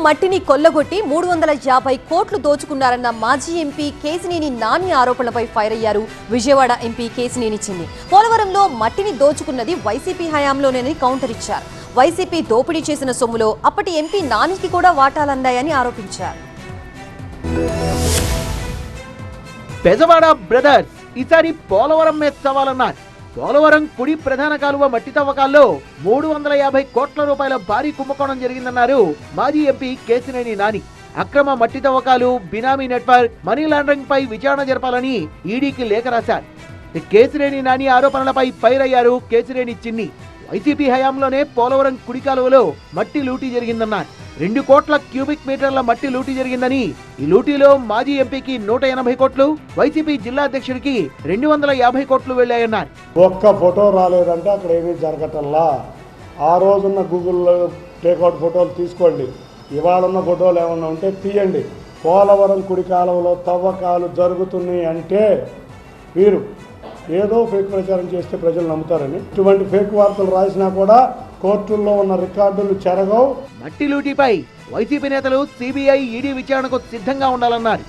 మట్టిని కొల్లగొట్టి 350 కోట్లు దోచుకున్నారన్న మాజీ ఎంపీ కేశినేని నాని ఆరోపణలపై ఫైర్ అయ్యారు విజయవాడ ఎంపీ కేశినేని చిన్ని. పోలవరంలో మట్టిని దోచుకున్నది వైసీపీ హయాంలోనేనని కౌంటర్ ఇచ్చారు. వైసీపీ దోపిడీ చేసిన సొమ్ములో అప్పటి ఎంపీ నానికి కూడా వాటాలందాయని ఆరోపించారు. బెజవాడ బ్రదర్స్ ఈసారి పోలవరం మీద సవాలన్నారు. పోలవరం కుడి ప్రధాన కాలువ మట్టి తవ్వకాల్లో 350 కోట్ల రూపాయల భారీ కుంభకోణం జరిగిందన్నారు మాజీ ఎంపీ కేశినేని నాని. అక్రమ మట్టి తవ్వకాలు, బినామీ నెట్వర్క్, మనీ లాండరింగ్ పై విచారణ జరపాలని ఈడీకి లేఖ రాశారు. కేశినేని నాని ఆరోపణలపై ఫైర్ అయ్యారు కేశినేని చిన్ని. వైసీపీ హయాంలోనే పోలవరం కుడి కాలువలో మట్టి లూటీ జరిగిందన్నారు. 2 కోట్ల క్యూబిక్ మీటర్ల మట్టి లూటీ జరిగిందని, ఈ లూటీలో మాజీ ఎంపీకి 180 కోట్లు, వైసీపీ జిల్లా అధ్యక్షుడికి 250 కోట్లు వెళ్లాయన్నారు. ఒక్క ఫోటో రాలేదంటే అక్కడ ఏమీ జరగటంలా. ఆ రోజున్న గూగుల్లో టేక్అవుట్ ఫోటోలు తీసుకోండి, ఇవాళ ఉన్న ఫోటోలు ఏమన్నా ఉంటే తీయండి. పోలవరం కుడి కాలువలో తవ్వకాలు జరుగుతున్నాయి అంటే వీరు ఏదో ఫేక్ ప్రచారం చేస్తే ప్రజలు నమ్ముతారని. ఇటువంటి ఫేక్ వార్తలు రాసినా కూడా కోర్టుల్లో ఉన్న రికార్డులు చెరగవు. మట్టి లూటీపై వైసీపీ నేతలు సిబిఐ, ఈడీ విచారణకు సిద్ధంగా ఉండాలన్నారు.